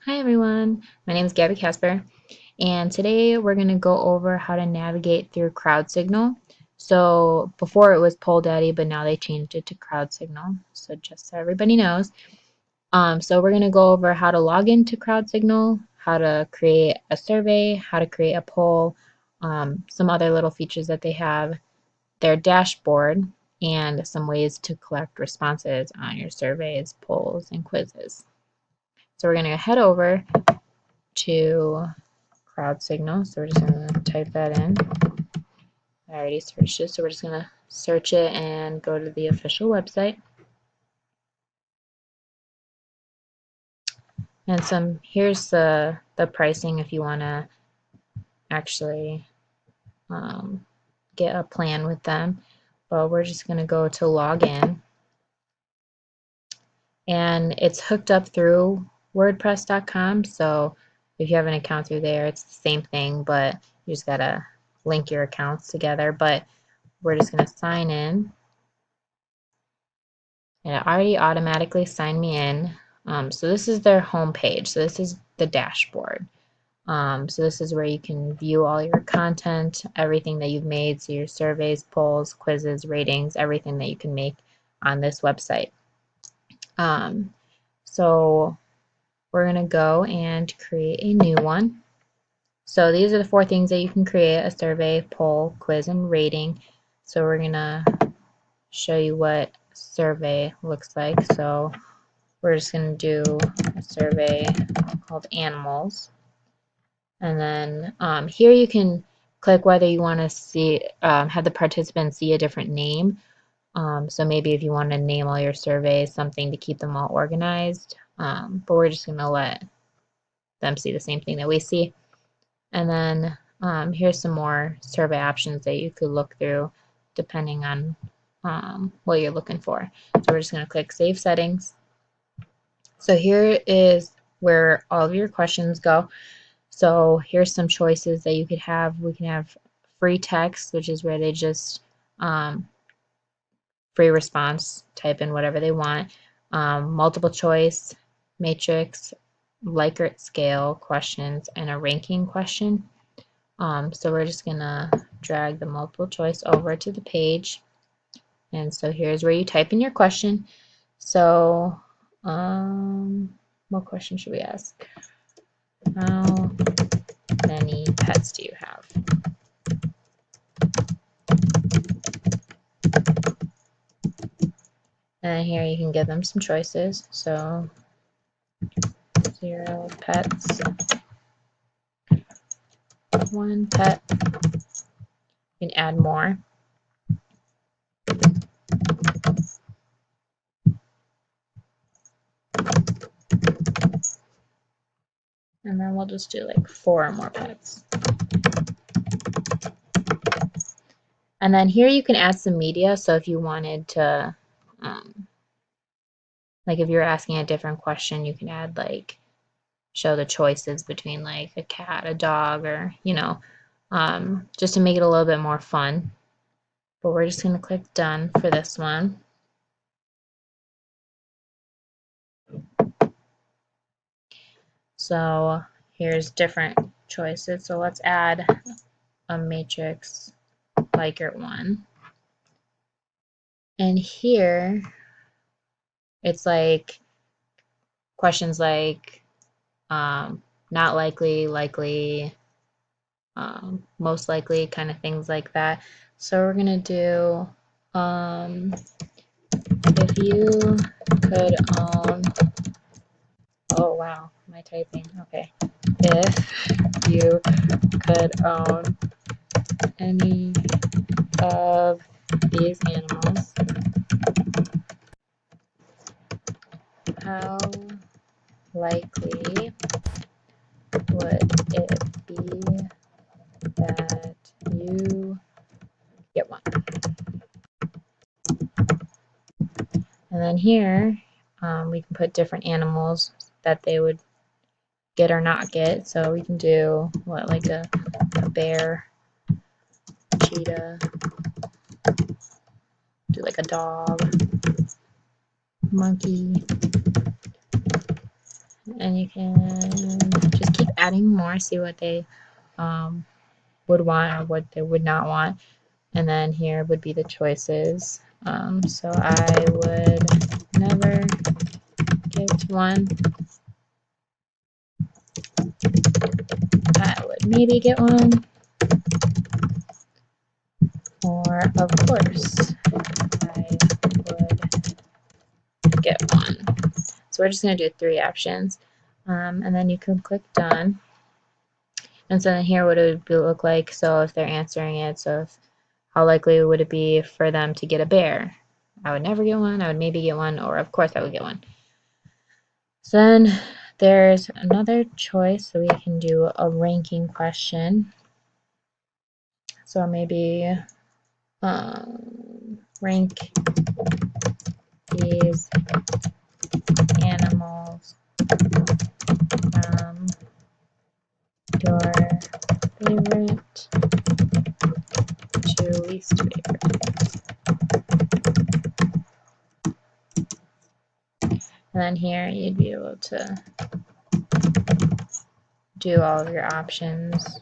Hi everyone, my name is Gabby Casper, and today we're going to go over how to navigate through CrowdSignal. So before it was Polldaddy, but now they changed it to CrowdSignal. So just so everybody knows. So we're going to go over how to log into CrowdSignal, how to create a survey, how to create a poll, some other little features that they have, their dashboard, and some ways to collect responses on your surveys, polls, and quizzes. So we're going to head over to CrowdSignal. So we're just going to type that in. I already searched it, so we're just going to search it and go to the official website. And here's the pricing if you want to actually get a plan with them. But we're just going to go to login. And it's hooked up through WordPress.com. So if you have an account through there, it's the same thing, but you just got to link your accounts together. But we're just going to sign in. And it already automatically signed me in. So this is their home page. So this is the dashboard. So this is where you can view all your content, everything that you've made, so your surveys, polls, quizzes, ratings, everything that you can make on this website. So we're going to go and create a new one. So these are the 4 things that you can create: a survey, poll, quiz, and rating. So we're going to show you what survey looks like. So we're just going to do a survey called animals. And then here you can click whether you want to see have the participants see a different name. So maybe if you want to name all your surveys something to keep them all organized. But we're just going to let them see the same thing that we see. And then here's some more survey options that you could look through depending on what you're looking for. So we're just going to click Save Settings. So here is where all of your questions go. So here's some choices that you could have. We can have free text, which is where they just free response, type in whatever they want. Multiple choice, matrix, Likert scale questions, and a ranking question. So we're just gonna drag the multiple choice over to the page. And so here's where you type in your question. So what question should we ask? How many pets do you have? And here you can give them some choices. So 0 pets, 1 pet. You can add more. And then we'll just do like 4 more pets. And then here you can add some media. So if you wanted to, like if you're asking a different question, you can add like, show the choices between like a cat, a dog, or, just to make it a little bit more fun. But we're just going to click done for this one. So here's different choices. So let's add a matrix Likert one. And here it's like questions like not likely, likely, most likely, kind of things like that. So we're going to do if you could own, oh wow, am I typing? Okay. If you could own any of these animals, how likely would it be that you get one? And then here we can put different animals that they would get or not get. So we can do what, like a bear, cheetah, do like a dog, monkey, and you can just keep adding more, see what they would want or what they would not want. And then here would be the choices. So I would never get one. I would maybe get one. Or of course I would get one. So we're just going to do 3 options. And then you can click done. And so then here what it would look like, so if they're answering it, so if, how likely would it be for them to get a bear? I would never get one, I would maybe get one, or of course I would get one. So then there's another choice, so we can do a ranking question. So maybe rank these animals from your favorite to least favorite. And then here you'd be able to do all of your options,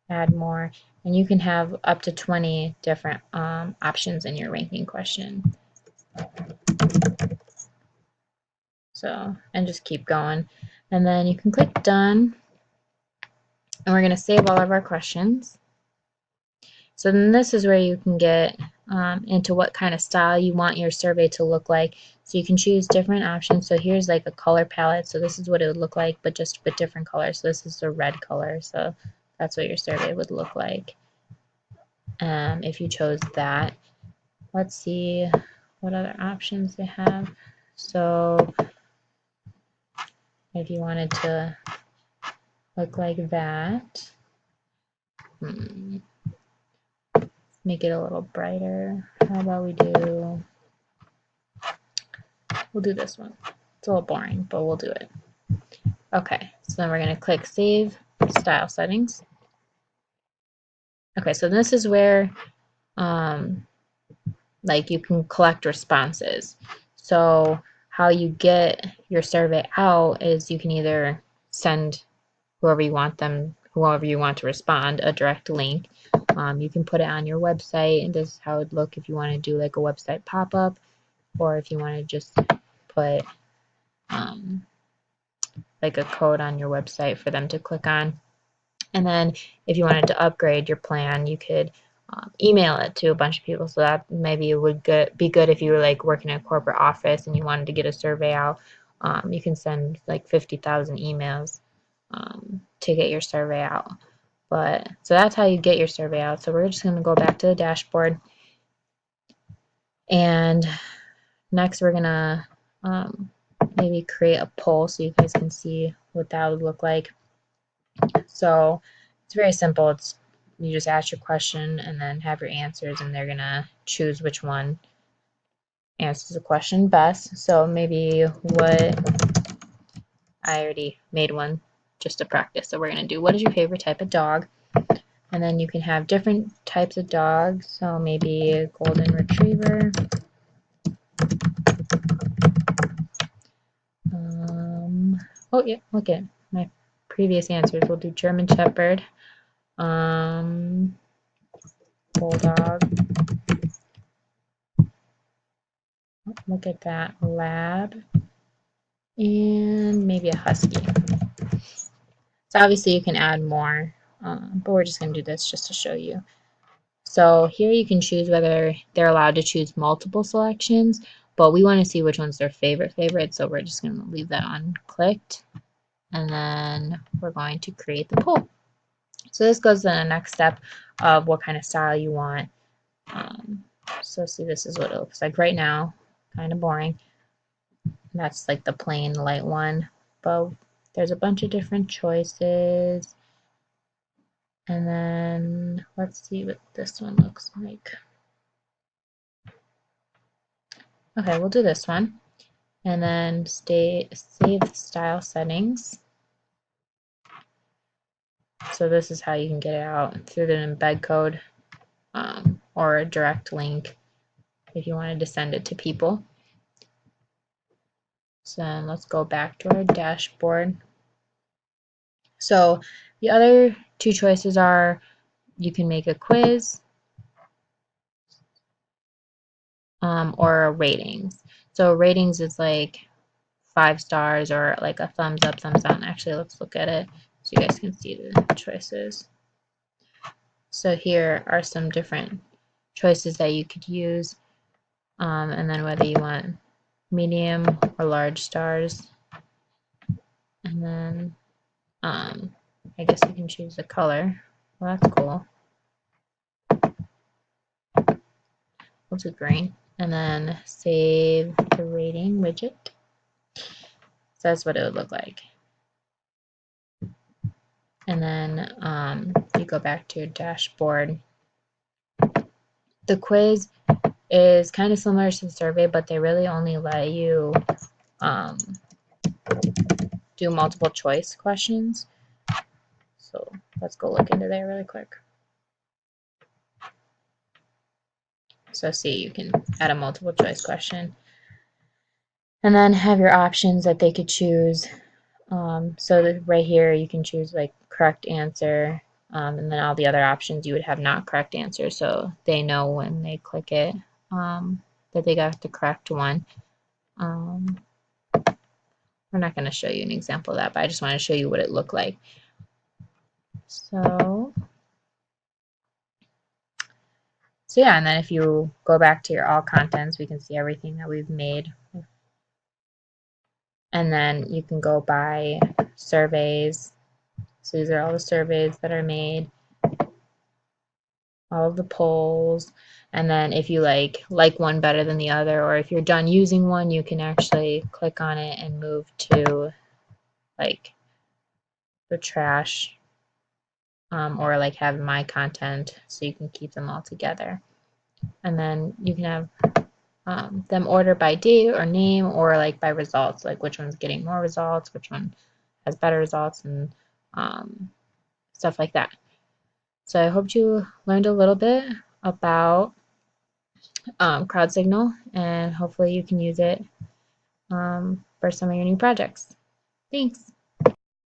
add more, and you can have up to 20 different options in your ranking question. So, and just keep going. And then you can click done, and we're going to save all of our questions. So then this is where you can get into what kind of style you want your survey to look like. So you can choose different options. So here's like a color palette. So this is what it would look like, but just with different colors. So this is the red color. So that's what your survey would look like if you chose that. Let's see what other options they have. So if you wanted to look like that, make it a little brighter. How about we'll do this one. It's a little boring, but we'll do it. Okay, so then we're going to click Save Style Settings. Okay, so this is where like you can collect responses. So how you get your survey out is you can either send whoever you want to respond a direct link. You can put it on your website, and this is how it would look if you want to do like a website pop-up, or if you want to just put like a code on your website for them to click on. And then if you wanted to upgrade your plan, you could email it to a bunch of people. So that maybe it would be good if you were like working in a corporate office and you wanted to get a survey out. You can send like 50,000 emails to get your survey out. But so that's how you get your survey out. So we're just going to go back to the dashboard. And next we're going to maybe create a poll so you guys can see what that would look like. So it's very simple. You just ask your question and then have your answers, and they're gonna choose which one answers the question best. So maybe I already made one just to practice. So we're gonna do, what is your favorite type of dog? And then you can have different types of dogs. So maybe a golden retriever. Oh yeah, look at my previous answers. We'll do German Shepherd. Bulldog. Look at that, lab, and maybe a husky. So obviously you can add more, but we're just going to do this just to show you. So here you can choose whether they're allowed to choose multiple selections, but we want to see which one's their favorite, so we're just going to leave that unclicked, and then we're going to create the poll. So this goes to the next step of what kind of style you want. So see, this is what it looks like right now, kind of boring. That's like the plain light one, but there's a bunch of different choices. And then let's see what this one looks like. Okay, we'll do this one. And then save style settings. So this is how you can get it out through the embed code or a direct link if you wanted to send it to people. So then let's go back to our dashboard. So the other two choices are you can make a quiz or a ratings. So ratings is like 5 stars or like a thumbs up, thumbs down. Actually, let's look at it so you guys can see the choices. So here are some different choices that you could use, and then whether you want medium or large stars. And then I guess you can choose the color. Well, that's cool. We'll do green. And then save the rating widget. So that's what it would look like. And then if you go back to your dashboard, the quiz is kind of similar to the survey, but they really only let you do multiple choice questions. So let's go look into there really quick. So see, you can add a multiple choice question and then have your options that they could choose. So that right here you can choose like correct answer, and then all the other options you would have not correct answer, so they know when they click it that they got the correct one. We're not going to show you an example of that, but I just want to show you what it looked like. So yeah, and then if you go back to your all contents, we can see everything that we've made. And then you can go by surveys. So these are all the surveys that are made, all of the polls. And then if you like one better than the other, or if you're done using one, you can actually click on it and move to like the trash, or like have my content, so you can keep them all together. And then you can have them ordered by date or name, or like by results, like which one's getting more results, which one has better results, and stuff like that. So I hope you learned a little bit about CrowdSignal, and hopefully you can use it for some of your new projects. Thanks.